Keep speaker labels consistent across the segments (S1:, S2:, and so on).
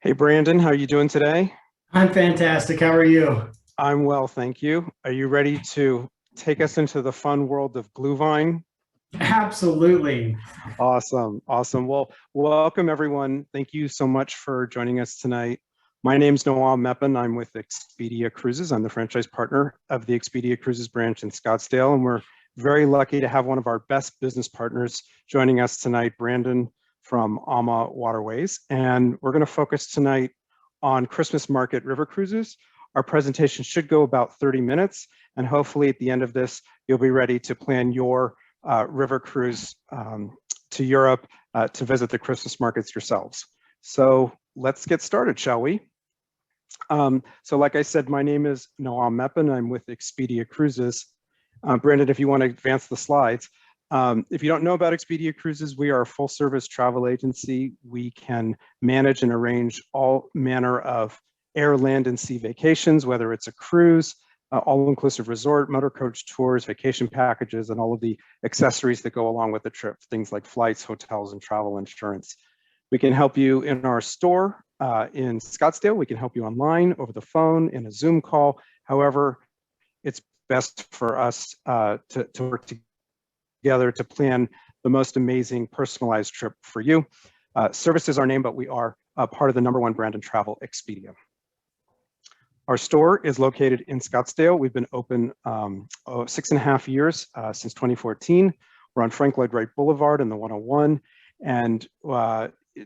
S1: Hey Brandon, how are you doing today?
S2: I'm fantastic. How are you?
S1: I'm well, thank you. Are you ready to take us into the fun world of Glühwein?
S2: Absolutely.
S1: Awesome, awesome. Well, welcome everyone. Thank you so much for joining us tonight. My name is Noam Meppen. I'm with Expedia Cruises. I'm the franchise partner of the Expedia Cruises branch in Scottsdale, and we're very lucky to have one of our best business partners joining us tonight, Brandon from AMAWaterways. And we're going to focus tonight on Christmas market river cruises. Our presentation should go about 30 minutes, and hopefully at the end of this, you'll be ready to plan your river cruise to Europe to visit the Christmas markets yourselves. So let's get started, shall we? So like I said, my name is Noam Meppen. I'm with Expedia Cruises. Brandon, if you want to advance the slides. If you don't know about Expedia Cruises, we are a full service travel agency. We can manage and arrange all manner of air, land, and sea vacations, whether it's a cruise, all-inclusive resort, motor coach tours, vacation packages, and all of the accessories that go along with the trip, things like flights, hotels, and travel insurance. We can help you in our store in Scottsdale. We can help you online, over the phone, in a Zoom call. However, it's best for us to work together to plan the most amazing personalized trip for you. Service is our name, but we are part of the #1 brand in travel, Expedia. Our store is located in Scottsdale. We've been open 6.5 years since 2014. We're on Frank Lloyd Wright Boulevard in the 101. And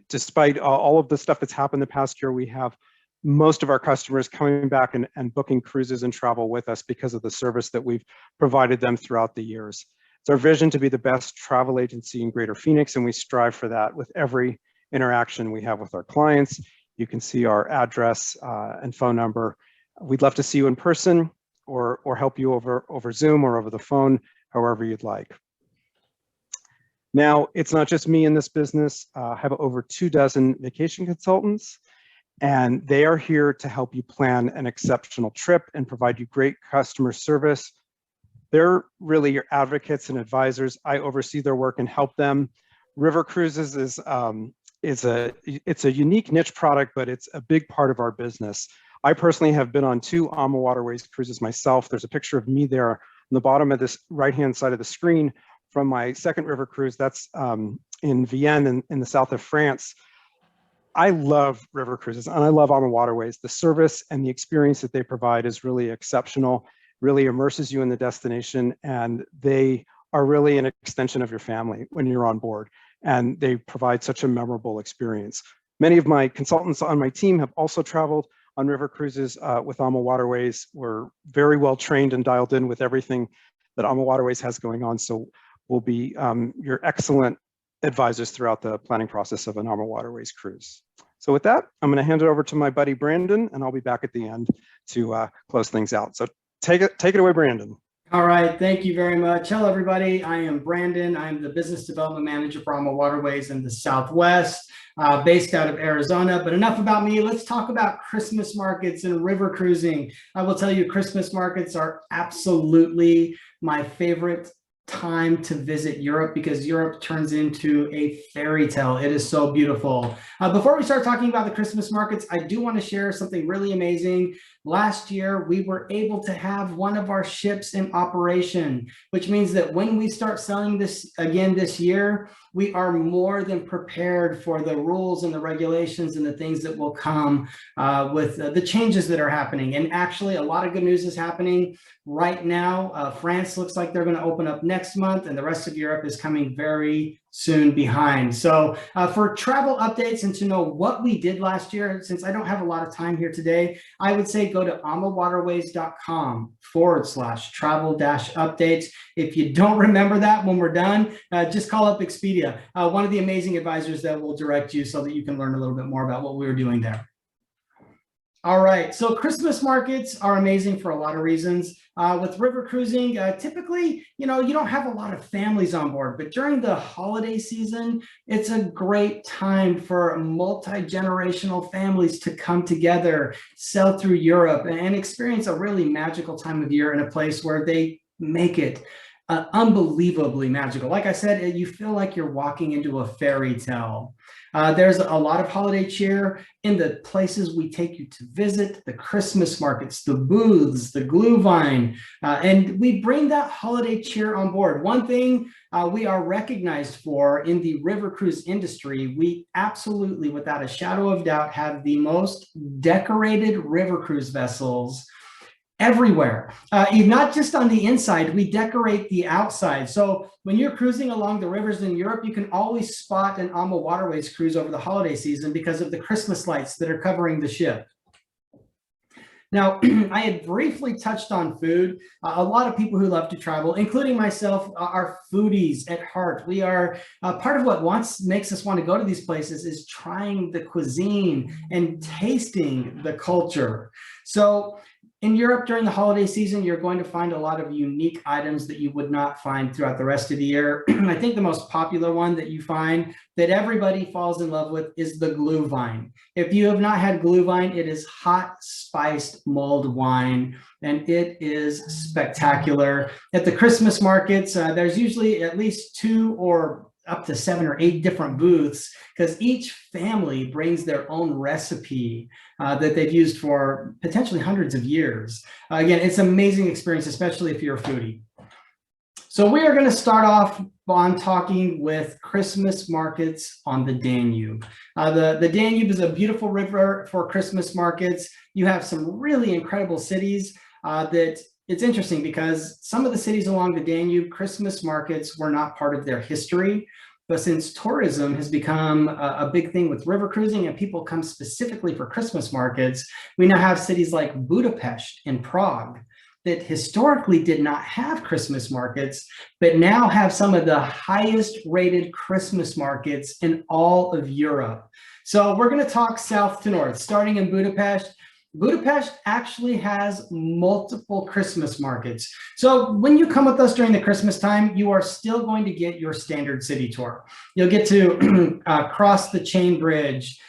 S1: despite all of the stuff that's happened the past year, we have most of our customers coming back and booking cruises and travel with us because of the service that we've provided them throughout the years. It's our vision to be the best travel agency in Greater Phoenix, and we strive for that with every interaction we have with our clients. You can see our address and phone number. We'd love to see you in person or help you over Zoom or over the phone, however you'd like. Now, it's not just me in this business. I have over 24 vacation consultants, and they are here to help you plan an exceptional trip and provide you great customer service. They're really your advocates and advisors. I oversee their work and help them. River cruises is a unique niche product, but it's a big part of our business. I personally have been on 2 AMAWaterways cruises myself. There's a picture of me there on the bottom of this right-hand side of the screen from my second river cruise. That's in Vienne in the south of France. I love river cruises and I love AMAWaterways. The service and the experience that they provide is really exceptional, really immerses you in the destination, and they are really an extension of your family when you're on board, and they provide such a memorable experience. Many of my consultants on my team have also traveled on river cruises with AMAWaterways. We're very well trained and dialed in with everything that AMAWaterways has going on, so we'll be your excellent advisors throughout the planning process of an AMAWaterways cruise. So with that, I'm going to hand it over to my buddy Brandon, and I'll be back at the end to close things out. So take it away, Brandon.
S2: All right. Thank you very much. Hello, everybody. I am Brandon. I'm the Business Development Manager for AMAWaterways in the Southwest, based out of Arizona. But enough about me. Let's talk about Christmas markets and river cruising. I will tell you, Christmas markets are absolutely my favorite time to visit Europe, because Europe turns into a fairy tale. It is so beautiful. Before we start talking about the Christmas markets, I do want to share something really amazing. Last year, we were able to have one of our ships in operation, which means that when we start selling this again this year, we are more than prepared for the rules and the regulations and the things that will come with the changes that are happening. And actually, a lot of good news is happening right now. France looks like they're going to open up next month, and the rest of Europe is coming very soon behind. So for travel updates and to know what we did last year, since I don't have a lot of time here today, I would say go to amawaterways.com/travel-updates. If you don't remember that when we're done, just call up Expedia, one of the amazing advisors that will direct you so that you can learn a little bit more about what we were doing there. All right, so Christmas markets are amazing for a lot of reasons. With river cruising, typically, you don't have a lot of families on board, but during the holiday season, it's a great time for multi-generational families to come together, sail through Europe, and experience a really magical time of year in a place where they make it unbelievably magical. Like I said, you feel like you're walking into a fairy tale. There's a lot of holiday cheer in the places we take you to visit, the Christmas markets, the booths, the Glühwein, and we bring that holiday cheer on board. One thing we are recognized for in the river cruise industry, we absolutely, without a shadow of doubt, have the most decorated river cruise vessels everywhere. Not just on the inside, we decorate the outside. So when you're cruising along the rivers in Europe, you can always spot an AMAWaterways cruise over the holiday season because of the Christmas lights that are covering the ship. Now, I had briefly touched on food. A lot of people who love to travel, including myself, are foodies at heart. We are part of what makes us want to go to these places is trying the cuisine and tasting the culture. So in Europe during the holiday season, you're going to find a lot of unique items that you would not find throughout the rest of the year. I think the most popular one that you find that everybody falls in love with is the Glühwein. If you have not had Glühwein, it is hot spiced mulled wine, and it is spectacular. At the Christmas markets, there's usually at least 2 or up to 7 or 8 different booths because each family brings their own recipe that they've used for potentially hundreds of years. Again, it's an amazing experience, especially if you're a foodie. So we are going to start off on talking with Christmas markets on the Danube. The Danube is a beautiful river for Christmas markets. You have some really incredible cities that it's interesting because some of the cities along the Danube, Christmas markets were not part of their history. But since tourism has become a big thing with river cruising and people come specifically for Christmas markets, we now have cities like Budapest and Prague that historically did not have Christmas markets, but now have some of the highest rated Christmas markets in all of Europe. So we're going to talk south to north, starting in Budapest. Budapest actually has multiple Christmas markets. So when you come with us during the Christmas time, you are still going to get your standard city tour. You'll get to cross the chain bridge,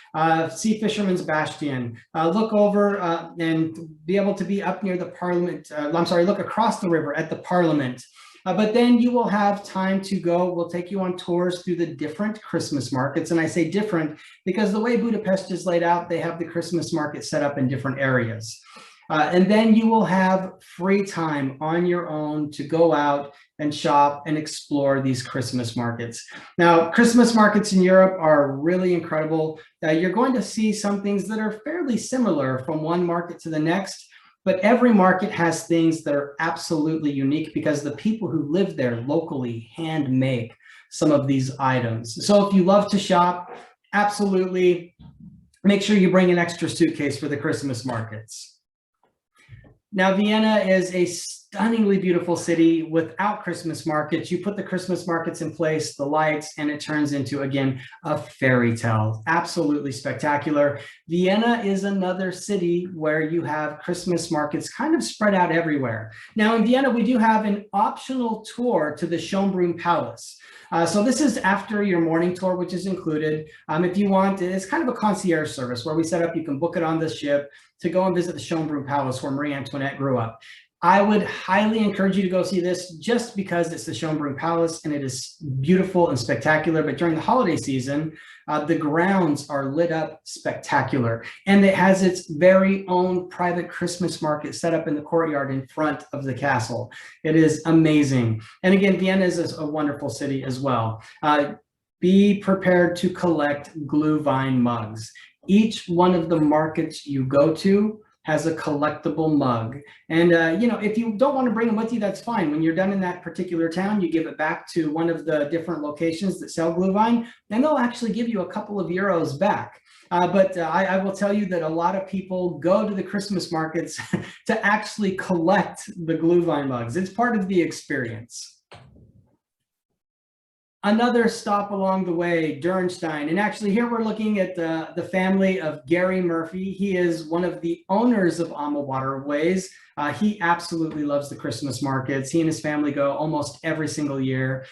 S2: see Fisherman's Bastion, look over and be able to be up near the Parliament. Look across the river at the Parliament. But then you will have time to go. We'll take you on tours through the different Christmas markets. And I say different because the way Budapest is laid out, they have the Christmas market set up in different areas. And then you will have free time on your own to go out and shop and explore these Christmas markets. Now, Christmas markets in Europe are really incredible. You're going to see some things that are fairly similar from one market to the next. But every market has things that are absolutely unique because the people who live there locally hand make some of these items. So if you love to shop, absolutely make sure you bring an extra suitcase for the Christmas markets. Now, Vienna is a stunningly beautiful city without Christmas markets. You put the Christmas markets in place, the lights, and it turns into, again, a fairy tale. Absolutely spectacular. Vienna is another city where you have Christmas markets kind of spread out everywhere. Now, in Vienna, we do have an optional tour to the Schönbrunn Palace. So this is after your morning tour, which is included. If you want, it's kind of a concierge service where we set up, you can book it on the ship to go and visit the Schönbrunn Palace where Marie Antoinette grew up. I would highly encourage you to go see this just because it's the Schönbrunn Palace and it is beautiful and spectacular. But during the holiday season, the grounds are lit up spectacular. And it has its very own private Christmas market set up in the courtyard in front of the castle. It is amazing. And again, Vienna is a wonderful city as well. Be prepared to collect Glühwein mugs. Each one of the markets you go to has a collectible mug. And, if you don't want to bring them with you, that's fine. When you're done in that particular town, you give it back to one of the different locations that sell Glühwein, and they'll actually give you a couple of euros back. But I will tell you that a lot of people go to the Christmas markets to actually collect the Glühwein mugs. It's part of the experience. Another stop along the way, DÜRNSTEIN. And actually here we're looking at the family of Gary Murphy. He is one of the owners of AMAWaterways. He absolutely loves the Christmas markets. He and his family go almost every single year.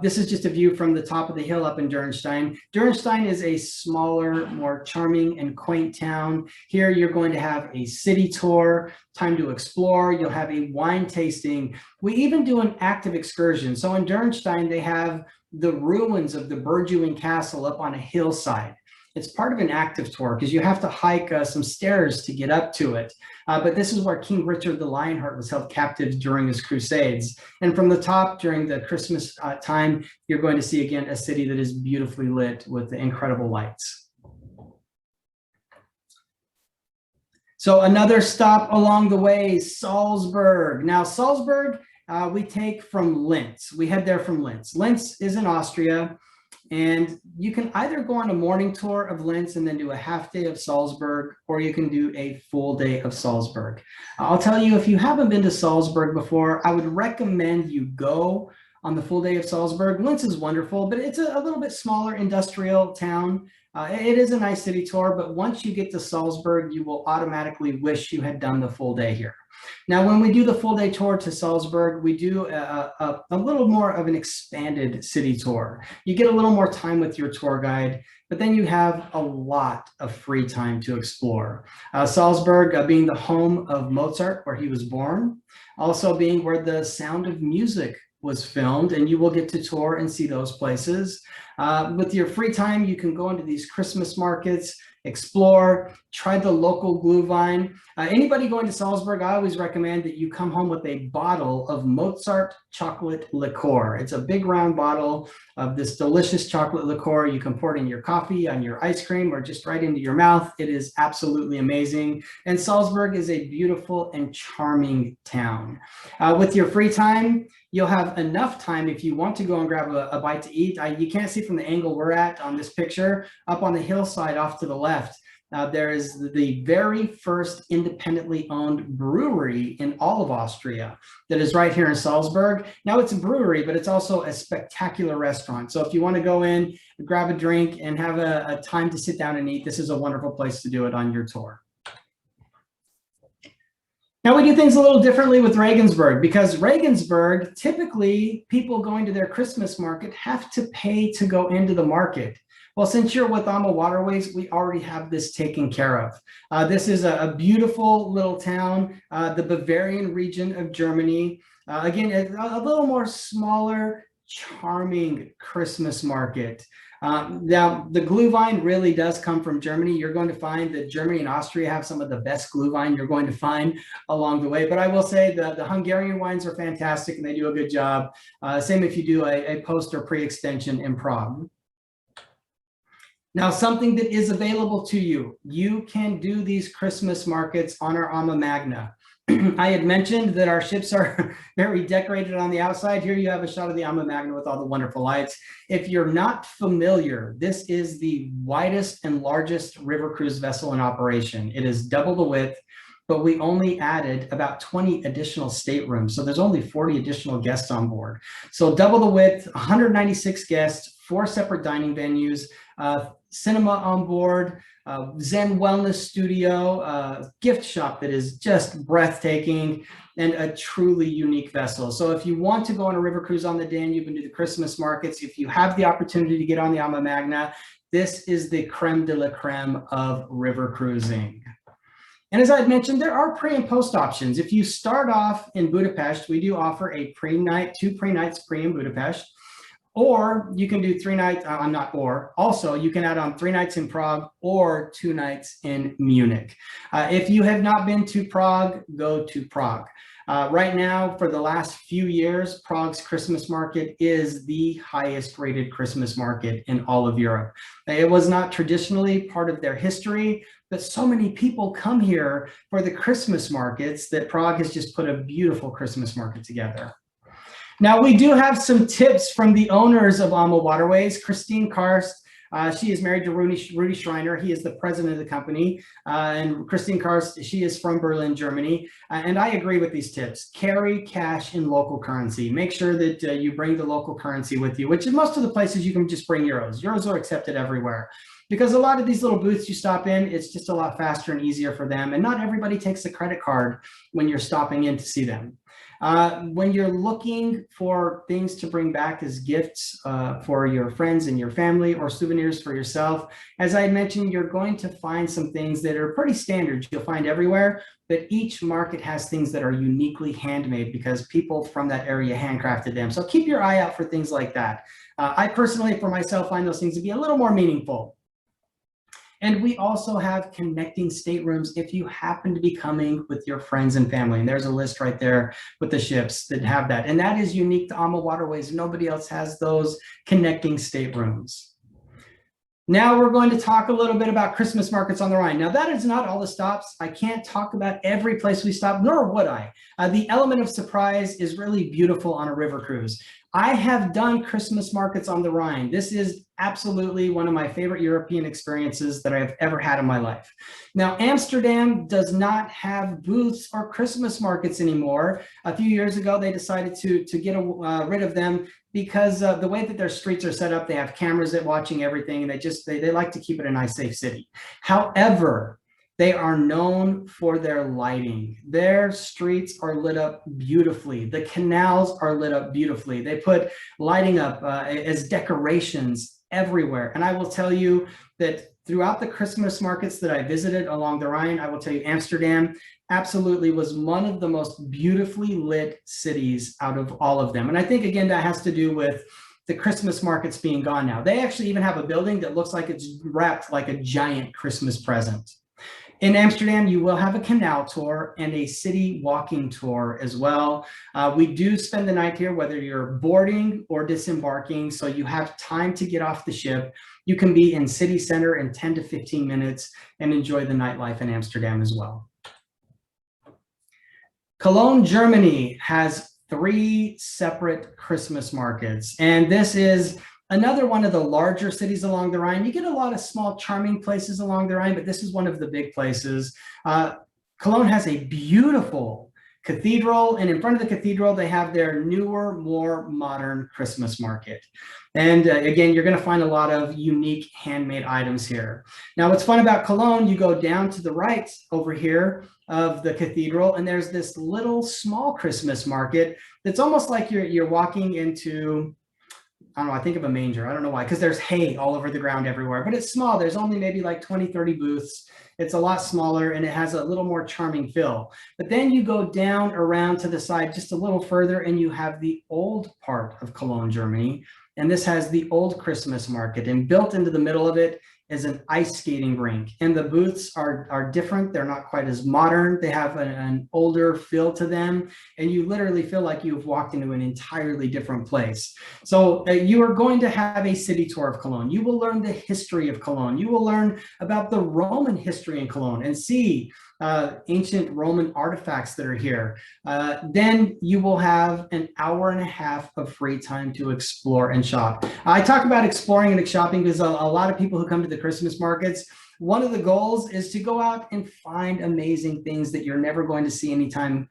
S2: This is just a view from the top of the hill up in DÜRNSTEIN. DÜRNSTEIN is a smaller, more charming and quaint town. Here you're going to have a city tour, time to explore. You'll have a wine tasting. We even do an active excursion. So in DÜRNSTEIN, they have the ruins of the Bergewing Castle up on a hillside. It's part of an active tour because you have to hike some stairs to get up to it. But this is where King Richard the Lionheart was held captive during his crusades. And from the top during the Christmas time, you're going to see again a city that is beautifully lit with the incredible lights. So another stop along the way, Salzburg. Now Salzburg, we take from Linz. We head there from Linz. Linz is in Austria, and you can either go on a morning tour of Linz and then do a half day of Salzburg, or you can do a full day of Salzburg. I'll tell you, if you haven't been to Salzburg before, I would recommend you go on the full day of Salzburg. Linz is wonderful, but it's a little bit smaller industrial town. It is a nice city tour, but once you get to Salzburg, you will automatically wish you had done the full day here. Now, when we do the full day tour to Salzburg, we do a little more of an expanded city tour. You get a little more time with your tour guide, but then you have a lot of free time to explore. Salzburg being the home of Mozart, where he was born, also being where the Sound of Music was filmed, and you will get to tour and see those places. With your free time, you can go into these Christmas markets, explore, try the local glühwein. Anybody going to Salzburg, I always recommend that you come home with a bottle of Mozart chocolate liqueur. It's a big round bottle of this delicious chocolate liqueur. You can pour it in your coffee, on your ice cream, or just right into your mouth. It is absolutely amazing. And Salzburg is a beautiful and charming town. With your free time, you'll have enough time if you want to go and grab a bite to eat. You can't see from the angle we're at on this picture. Up on the hillside off to the left, there is the very first independently owned brewery in all of Austria that is right here in Salzburg. Now it's a brewery, but it's also a spectacular restaurant. So if you want to go in, grab a drink, and have a time to sit down and eat, this is a wonderful place to do it on your tour. Now we do things a little differently with Regensburg, because Regensburg, typically people going to their Christmas market have to pay to go into the market. Well, since you're with AMAWaterways, we already have this taken care of. This is a beautiful little town, the Bavarian region of Germany. Again, a little more smaller, charming Christmas market. Now, the glühwein really does come from Germany. You're going to find that Germany and Austria have some of the best glühwein you're going to find along the way. But I will say the Hungarian wines are fantastic and they do a good job. Same if you do a post or pre-extension in Prague. Now, something that is available to you, you can do these Christmas markets on our AMA Magna. I had mentioned that our ships are very decorated on the outside. Here you have a shot of the AMA Magna with all the wonderful lights. If you're not familiar, this is the widest and largest river cruise vessel in operation. It is double the width, but we only added about 20 additional staterooms. So there's only 40 additional guests on board. So double the width, 196 guests, 4 separate dining venues, cinema on board, Zen wellness studio, gift shop that is just breathtaking, and a truly unique vessel. So if you want to go on a river cruise on the Danube and do the Christmas markets, if you have the opportunity to get on the AMA Magna, this is the creme de la creme of river cruising. And as I had mentioned, there are pre and post options. If you start off in Budapest, we do offer a pre-night, 2 pre-nights pre in Budapest. Or you can do 3 nights, also you can add on 3 nights in Prague or 2 nights in Munich. If you have not been to Prague, go to Prague. Right now, for the last few years, Prague's Christmas market is the highest rated Christmas market in all of Europe. It was not traditionally part of their history, but so many people come here for the Christmas markets that Prague has just put a beautiful Christmas market together. Now, we do have some tips from the owners of AMAWaterways, Christine Karst, She is married to Rudy Schreiner. He is the president of the company. And Christine Kars, she is from Berlin, Germany. And I agree with these tips. Carry cash in local currency. Make sure that you bring the local currency with you, which in most of the places you can just bring euros. Euros are accepted everywhere. Because a lot of these little booths you stop in, it's just a lot faster and easier for them. And not everybody takes a credit card when you're stopping in to see them. When you're looking for things to bring back as gifts for your friends and your family, or souvenirs for yourself, as I mentioned, you're going to find some things that are pretty standard you'll find everywhere, but each market has things that are uniquely handmade because people from that area handcrafted them. So keep your eye out for things like that. I personally, for myself, find those things to be a little more meaningful. And we also have connecting staterooms if you happen to be coming with your friends and family. And there's a list right there with the ships that have that. And that is unique to AMA Waterways. Nobody else has those connecting staterooms. Now we're going to talk a little bit about Christmas markets on the Rhine. Now that is not all the stops. I can't talk about every place we stop, nor would I. The element of surprise is really beautiful on a river cruise. I have done Christmas markets on the Rhine. This is absolutely one of my favorite European experiences that I've ever had in my life. Now, Amsterdam does not have booths or Christmas markets anymore. A few years ago, they decided to get rid of them because the way that their streets are set up, they have cameras that watching everything, and they like to keep it a nice, safe city. However, they are known for their lighting. Their streets are lit up beautifully. The canals are lit up beautifully. They put lighting up as decorations everywhere. And I will tell you that throughout the Christmas markets that I visited along the Rhine, I will tell you Amsterdam absolutely was one of the most beautifully lit cities out of all of them. And I think, again, that has to do with the Christmas markets being gone now. They actually even have a building that looks like it's wrapped like a giant Christmas present. In Amsterdam, you will have a canal tour and a city walking tour as well. We do spend the night here, whether you're boarding or disembarking, so you have time to get off the ship. You can be in city center in 10 to 15 minutes and enjoy the nightlife in Amsterdam as well. Cologne, Germany has 3 separate Christmas markets, and this is another one of the larger cities along the Rhine. You get a lot of small, charming places along the Rhine, but this is one of the big places. Cologne has a beautiful cathedral, and in front of the cathedral, they have their newer, more modern Christmas market. And again, you're going to find a lot of unique handmade items here. Now, what's fun about Cologne, you go down to the right over here of the cathedral, and there's this little small Christmas market that's almost like you're walking into, I don't know, I think of a manger. I don't know why, because there's hay all over the ground everywhere, but it's small. There's only maybe like 20, 30 booths. It's a lot smaller and it has a little more charming feel. But then you go down around to the side just a little further and you have the old part of Cologne, Germany. And this has the old Christmas market, and built into the middle of it is an ice skating rink. And the booths are different. They're not quite as modern. They have an older feel to them. And you literally feel like you've walked into an entirely different place. So you are going to have a city tour of Cologne. You will learn the history of Cologne. You will learn about the Roman history in Cologne and see ancient Roman artifacts that are here. Then you will have an hour and a half of free time to explore and shop. I talk about exploring and shopping because a lot of people who come to the Christmas markets, one of the goals is to go out and find amazing things that you're never going to see anytime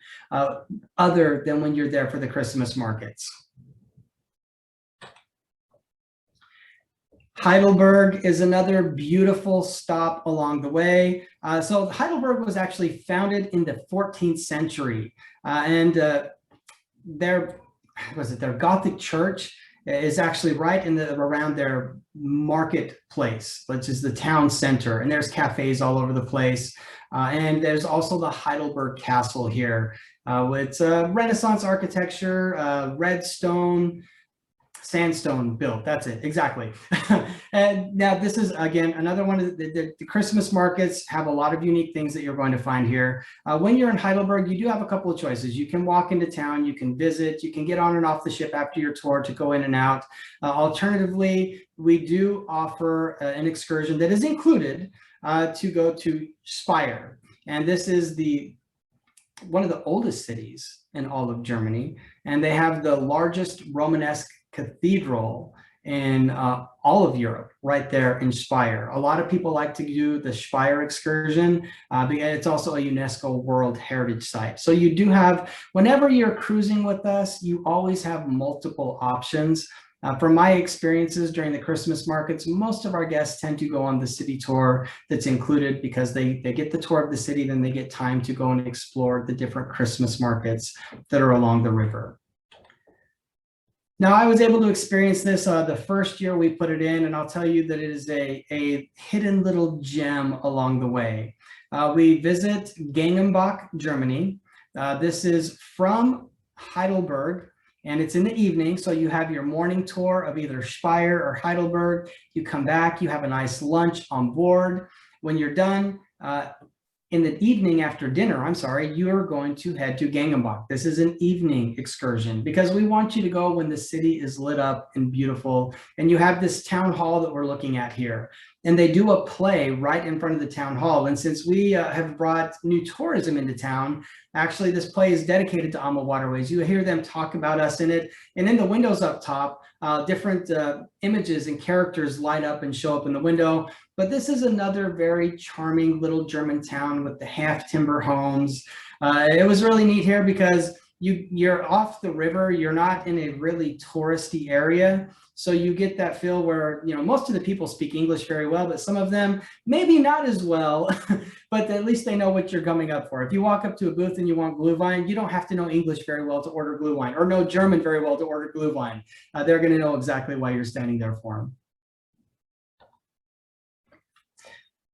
S2: other than when you're there for the Christmas markets. Heidelberg is another beautiful stop along the way. So Heidelberg was actually founded in the 14th century, and their Gothic church is actually right in around their marketplace, which is the town center, and there's cafes all over the place. And there's also the Heidelberg Castle here, with Renaissance architecture, red stone, sandstone built. That's it, exactly. And now this is, again, another one of the Christmas markets have a lot of unique things that you're going to find here. When you're in Heidelberg, you do have a couple of choices. You can walk into town, you can visit, you can get on and off the ship after your tour to go in and out. Alternatively, we do offer an excursion that is included to go to Speyer. And this is one of the oldest cities in all of Germany. And they have the largest Romanesque cathedral in all of Europe, right there in Speyer. A lot of people like to do the Speyer excursion because it's also a UNESCO World Heritage Site. So you do have, whenever you're cruising with us, you always have multiple options. From my experiences during the Christmas markets, most of our guests tend to go on the city tour that's included because they get the tour of the city, then they get time to go and explore the different Christmas markets that are along the river. Now, I was able to experience this the first year we put it in, and I'll tell you that it is a hidden little gem along the way. We visit Gengenbach, Germany. This is from Heidelberg, and it's in the evening, so you have your morning tour of either Speyer or Heidelberg. You come back, you have a nice lunch on board. When you're done, in the evening after dinner, you are going to head to Gengenbach. This is an evening excursion because we want you to go when the city is lit up and beautiful. And you have this town hall that we're looking at here. And they do a play right in front of the town hall. And since we have brought new tourism into town, actually this play is dedicated to AMAWaterways. You hear them talk about us in it. And in the windows up top, different images and characters light up and show up in the window. But this is another very charming little German town with the half timber homes. It was really neat here because you're off the river. You're not in a really touristy area. So you get that feel where, you know, most of the people speak English very well, but some of them maybe not as well, but at least they know what you're coming up for. If you walk up to a booth and you want Glühwein, you don't have to know English very well to order Glühwein or know German very well to order Glühwein. They're going to know exactly why you're standing there for them.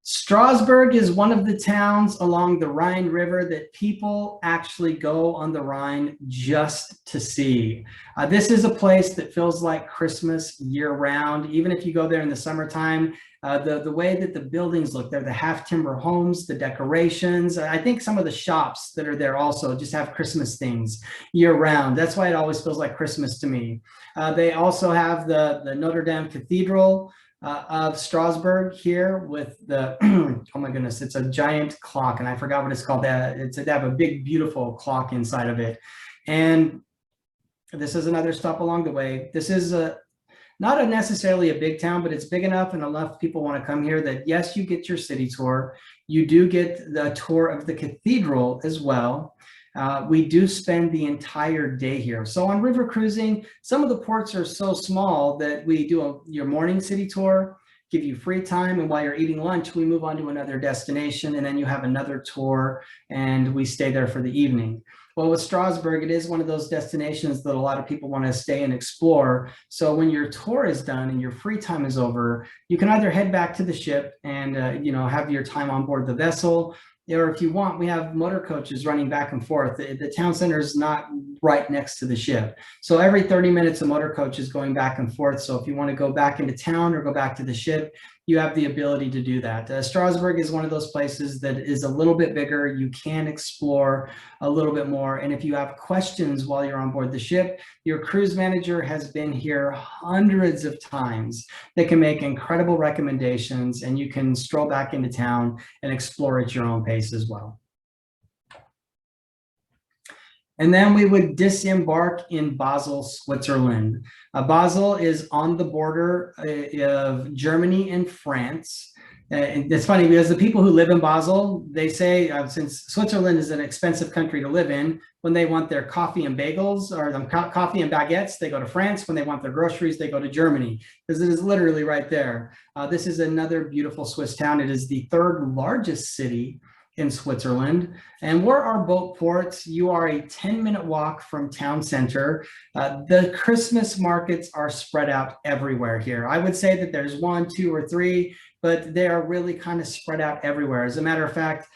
S2: Strasbourg is one of the towns along the Rhine River that people actually go on the Rhine just to see. This is a place that feels like Christmas year-round. Even if you go there in the summertime, the way that the buildings look, they're the half-timber homes, the decorations. I think some of the shops that are there also just have Christmas things year-round. That's why it always feels like Christmas to me. They also have the Notre Dame Cathedral of Strasbourg here with the, oh my goodness, it's a giant clock and I forgot what it's called. They have a big, beautiful clock inside of it. And this is another stop along the way. This is not necessarily a big town, but it's big enough and enough people want to come here that yes, you get your city tour. You do get the tour of the cathedral as well. We do spend the entire day here. So on river cruising, some of the ports are so small that we do your morning city tour, give you free time, and while you're eating lunch, we move on to another destination, and then you have another tour, and we stay there for the evening. Well, with Strasbourg, it is one of those destinations that a lot of people want to stay and explore. So when your tour is done and your free time is over, you can either head back to the ship and you know, have your time on board the vessel, or if you want, we have motor coaches running back and forth. The town center is not right next to the ship. So every 30 minutes, a motor coach is going back and forth. So if you want to go back into town or go back to the ship, you have the ability to do that. Strasbourg is one of those places that is a little bit bigger. You can explore a little bit more. And if you have questions while you're on board the ship, your cruise manager has been here hundreds of times. They can make incredible recommendations and you can stroll back into town and explore at your own pace as well. And then we would disembark in Basel, Switzerland. Basel is on the border of Germany and France. And it's funny because the people who live in Basel, they say, since Switzerland is an expensive country to live in, when they want their coffee and bagels or coffee and baguettes, they go to France. When they want their groceries, they go to Germany, because it is literally right there. This is another beautiful Swiss town. It is the third largest city in Switzerland. And where our boat ports, you are a 10-minute walk from town center. The Christmas markets are spread out everywhere here. I would say that there's 1, 2, or 3, but they are really kind of spread out everywhere. As a matter of fact,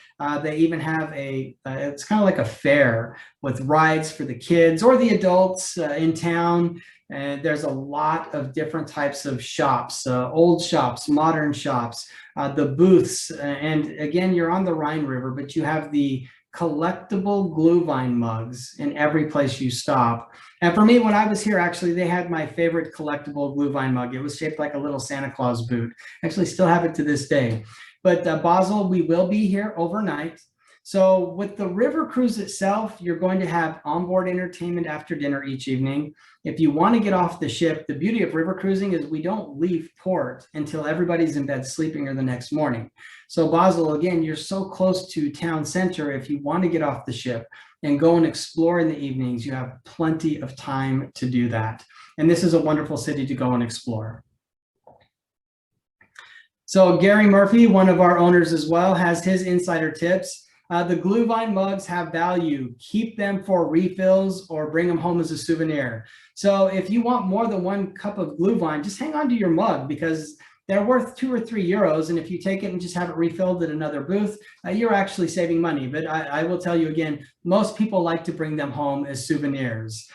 S2: they even have it's kind of like a fair with rides for the kids or the adults in town. And there's a lot of different types of shops, old shops, modern shops, the booths. And again, you're on the Rhine River, but you have the collectible Glühwein mugs in every place you stop. And for me, when I was here, actually, they had my favorite collectible Glühwein mug. It was shaped like a little Santa Claus boot. I actually still have it to this day. But Basel, we will be here overnight. So with the river cruise itself, you're going to have onboard entertainment after dinner each evening. If you want to get off the ship, the beauty of river cruising is we don't leave port until everybody's in bed sleeping or the next morning. So Basel, again, you're so close to town center. If you want to get off the ship and go and explore in the evenings, you have plenty of time to do that. And this is a wonderful city to go and explore. So Gary Murphy, one of our owners as well, has his insider tips. The Glühwein mugs have value. Keep them for refills or bring them home as a souvenir. So if you want more than 1 cup of Glühwein, just hang on to your mug because they're worth €2 or €3. And if you take it and just have it refilled at another booth, you're actually saving money. But I will tell you again, most people like to bring them home as souvenirs.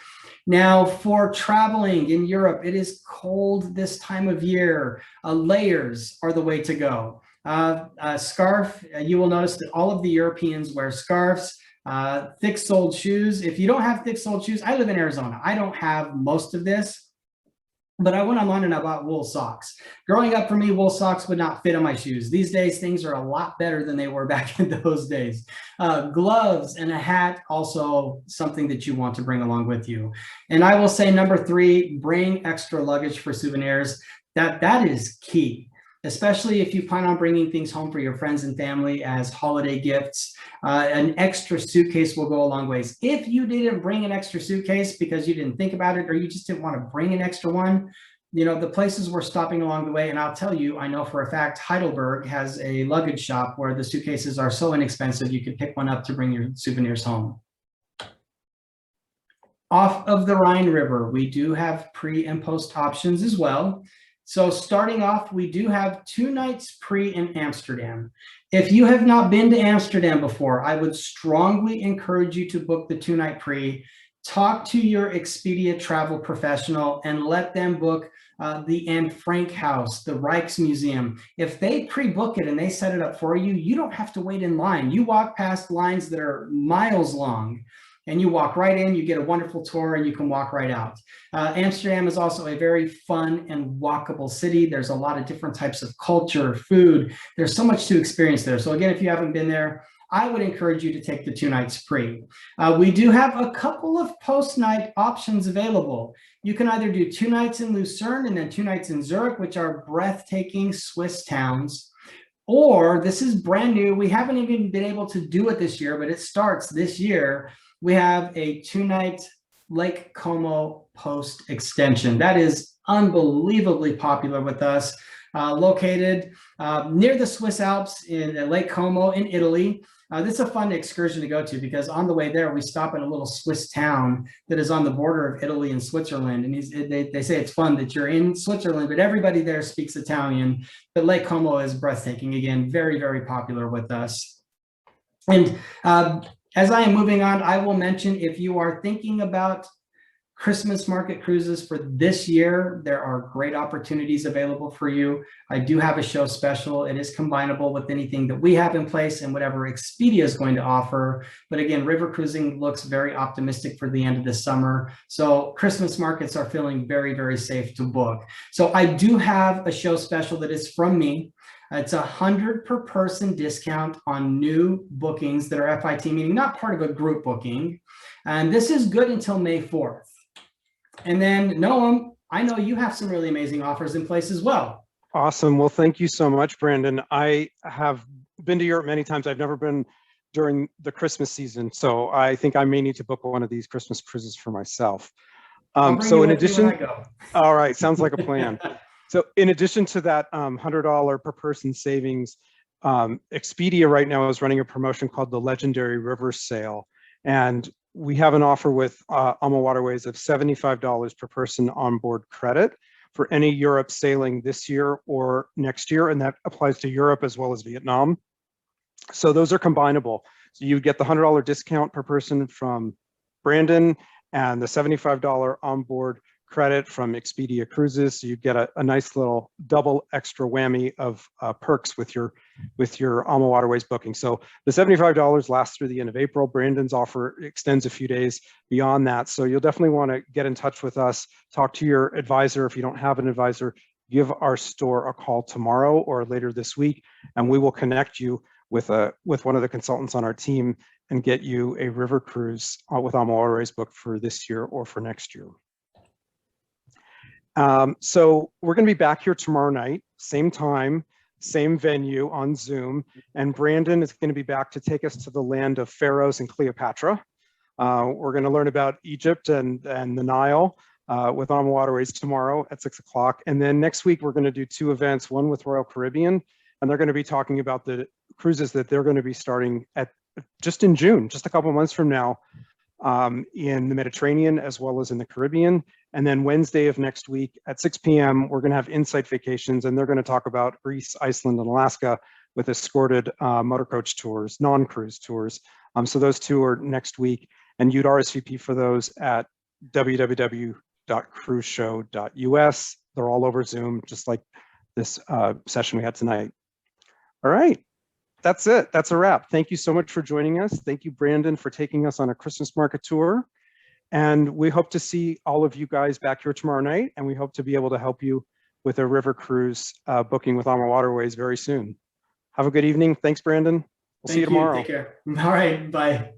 S2: Now, for traveling in Europe, it is cold this time of year. Layers are the way to go. A scarf, you will notice that all of the Europeans wear scarves, thick-soled shoes. If you don't have thick-soled shoes, I live in Arizona. I don't have most of this, but I went online and I bought wool socks. Growing up for me, wool socks would not fit on my shoes. These days, things are a lot better than they were back in those days. Gloves and a hat, also something that you want to bring along with you. And I will say number 3, bring extra luggage for souvenirs. That is key. Especially if you plan on bringing things home for your friends and family as holiday gifts. An extra suitcase will go a long ways. If you didn't bring an extra suitcase because you didn't think about it or you just didn't want to bring an extra one, you know, the places we're stopping along the way, and I'll tell you, I know for a fact, Heidelberg has a luggage shop where the suitcases are so inexpensive, you could pick one up to bring your souvenirs home. Off of the Rhine River, we do have pre and post options as well. So starting off, we do have 2 nights pre in Amsterdam. If you have not been to Amsterdam before, I would strongly encourage you to book the 2-night pre. Talk to your Expedia travel professional and let them book the Anne Frank House, the Rijksmuseum. If they pre-book it and they set it up for you, you don't have to wait in line. You walk past lines that are miles long. And you walk right in, you get a wonderful tour, and you can walk right out. Amsterdam is also a very fun and walkable city. There's a lot of different types of culture, food. There's so much to experience there. So again, if you haven't been there, I would encourage you to take the 2 nights pre. We do have a couple of post-night options available. You can either do 2 nights in Lucerne and then 2 nights in Zurich, which are breathtaking Swiss towns. Or this is brand new. We haven't even been able to do it this year, but it starts this year. We have a 2-night Lake Como post extension. That is unbelievably popular with us. Located near the Swiss Alps in Lake Como in Italy. This is a fun excursion to go to because on the way there, we stop in a little Swiss town that is on the border of Italy and Switzerland. And they say it's fun that you're in Switzerland, but everybody there speaks Italian. But Lake Como is breathtaking. Again, very, very popular with us. And as I am moving on, I will mention if you are thinking about Christmas market cruises for this year, there are great opportunities available for you. I do have a show special. It is combinable with anything that we have in place and whatever Expedia is going to offer. But again, river cruising looks very optimistic for the end of the summer. So Christmas markets are feeling very, very safe to book. So I do have a show special that is from me. It's $100 per person discount on new bookings that are FIT, meaning not part of a group booking. And this is good until May 4th. And then Noam, I know you have some really amazing offers in place as well.
S1: Awesome. Well, thank you so much, Brandon. I have been to Europe many times. I've never been during the Christmas season. So I think I may need to book one of these Christmas cruises for myself. So in addition, all right, sounds like a plan. So in addition to that $100 per person savings, Expedia right now is running a promotion called the Legendary River Sale. And we have an offer with AMAWaterways of $75 per person onboard credit for any Europe sailing this year or next year. And that applies to Europe as well as Vietnam. So those are combinable. So you get the $100 discount per person from Brandon and the $75 onboard credit from Expedia Cruises. So you get a nice little double extra whammy of perks with your AMAWaterways booking. So the $75 lasts through the end of April. Brandon's offer extends a few days beyond that. So you'll definitely want to get in touch with us, talk to your advisor. If you don't have an advisor, give our store a call tomorrow or later this week, and we will connect you with one of the consultants on our team and get you a river cruise with AMAWaterways booked for this year or for next year. So we're going to be back here tomorrow night, same time, same venue on Zoom, and Brandon is going to be back to take us to the land of Pharaohs and Cleopatra. We're going to learn about Egypt and the Nile with AMAWaterways tomorrow at 6 o'clock. And then next week, we're going to do 2 events, one with Royal Caribbean, and they're going to be talking about the cruises that they're going to be starting at just in June, just a couple months from now, in the Mediterranean as well as in the Caribbean. And then Wednesday of next week at 6 p.m., we're going to have Insight Vacations, and they're going to talk about Greece, Iceland, and Alaska with escorted motor coach tours, non-cruise tours. So those 2 are next week, and you'd RSVP for those at www.cruiseshow.us. They're all over Zoom, just like this session we had tonight. All right, that's it. That's a wrap. Thank you so much for joining us. Thank you, Brandon, for taking us on a Christmas market tour. And we hope to see all of you guys back here tomorrow night, and we hope to be able to help you with a river cruise booking with AMAWaterways very soon. Have a good evening. Thanks, Brandon. We'll see you tomorrow.
S2: Take care. All right, bye.